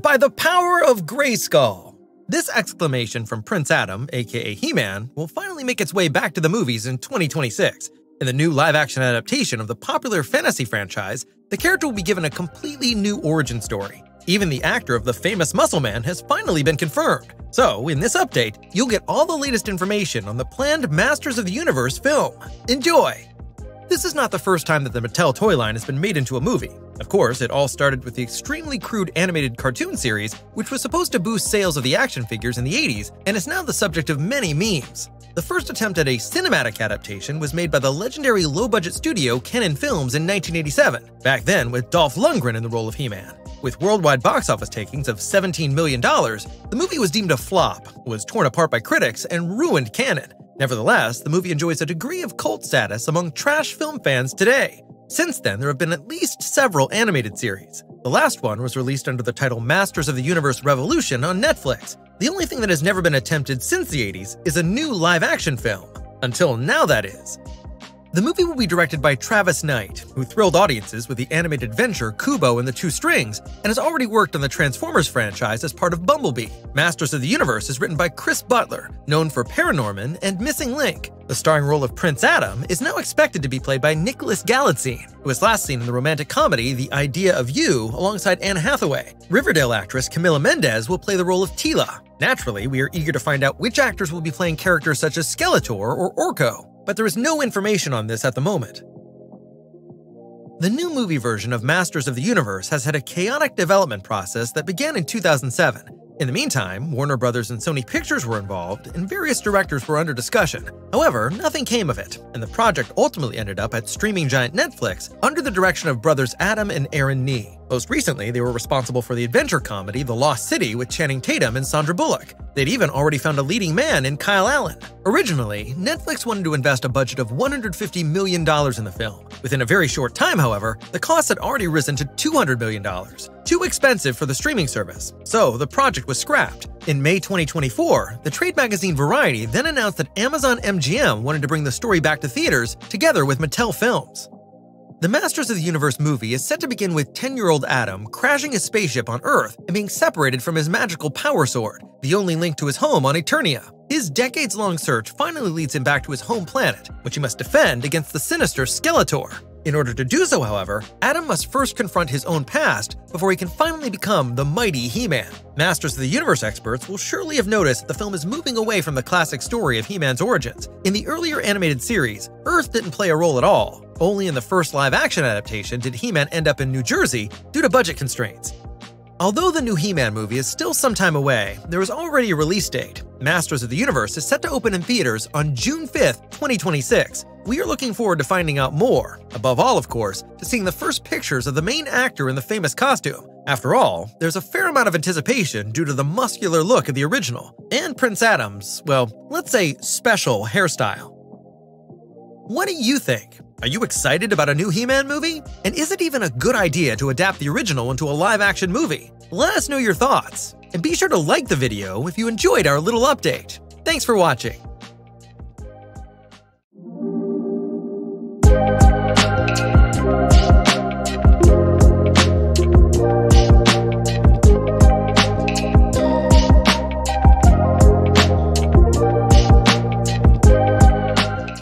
By the power of Grayskull! This exclamation from Prince Adam, aka He-Man, will finally make its way back to the movies in 2026. In the new live-action adaptation of the popular fantasy franchise, the character will be given a completely new origin story. Even the actor of the famous Muscle Man has finally been confirmed. So, in this update, you'll get all the latest information on the planned Masters of the Universe film. Enjoy! This is not the first time that the Mattel toy line has been made into a movie. Of course, it all started with the extremely crude animated cartoon series, which was supposed to boost sales of the action figures in the 80s, and is now the subject of many memes. The first attempt at a cinematic adaptation was made by the legendary low-budget studio Cannon Films in 1987, back then with Dolph Lundgren in the role of He-Man. With worldwide box office takings of $17 million, the movie was deemed a flop, was torn apart by critics, and ruined Cannon. Nevertheless, the movie enjoys a degree of cult status among trash film fans today. Since then, there have been at least several animated series. The last one was released under the title Masters of the Universe Revolution on Netflix. The only thing that has never been attempted since the 80s is a new live-action film. Until now, that is. The movie will be directed by Travis Knight, who thrilled audiences with the animated adventure Kubo and the Two Strings, and has already worked on the Transformers franchise as part of Bumblebee. Masters of the Universe is written by Chris Butler, known for Paranorman and Missing Link. The starring role of Prince Adam is now expected to be played by Nicholas Galitzine, who was last seen in the romantic comedy The Idea of You alongside Anne Hathaway. Riverdale actress Camila Mendes will play the role of Teela. Naturally, we are eager to find out which actors will be playing characters such as Skeletor or Orko, but there is no information on this at the moment. The new movie version of Masters of the Universe has had a chaotic development process that began in 2007. In the meantime, Warner Brothers and Sony Pictures were involved, and various directors were under discussion. However, nothing came of it, and the project ultimately ended up at streaming giant Netflix under the direction of brothers Adam and Aaron Nee. Most recently, they were responsible for the adventure comedy The Lost City with Channing Tatum and Sandra Bullock. They'd even already found a leading man in Kyle Allen. Originally, Netflix wanted to invest a budget of $150 million in the film. Within a very short time, however, the cost had already risen to $200 million. Too expensive for the streaming service, so the project was scrapped. In May 2024, the trade magazine Variety then announced that Amazon MGM wanted to bring the story back to theaters together with Mattel Films. The Masters of the Universe movie is set to begin with 10-year-old Adam crashing his spaceship on Earth and being separated from his magical power sword, the only link to his home on Eternia. His decades-long search finally leads him back to his home planet, which he must defend against the sinister Skeletor. In order to do so, however, Adam must first confront his own past before he can finally become the mighty He-Man. Masters of the Universe experts will surely have noticed that the film is moving away from the classic story of He-Man's origins. In the earlier animated series, Earth didn't play a role at all. Only in the first live-action adaptation did He-Man end up in New Jersey due to budget constraints. Although the new He-Man movie is still some time away, there is already a release date. Masters of the Universe is set to open in theaters on June 5th, 2026. We are looking forward to finding out more, above all, of course, to seeing the first pictures of the main actor in the famous costume. After all, there's a fair amount of anticipation due to the muscular look of the original, and Prince Adam's, well, let's say special hairstyle. What do you think? Are you excited about a new He-Man movie? And is it even a good idea to adapt the original into a live-action movie? Let us know your thoughts, and be sure to like the video if you enjoyed our little update. Thanks for watching.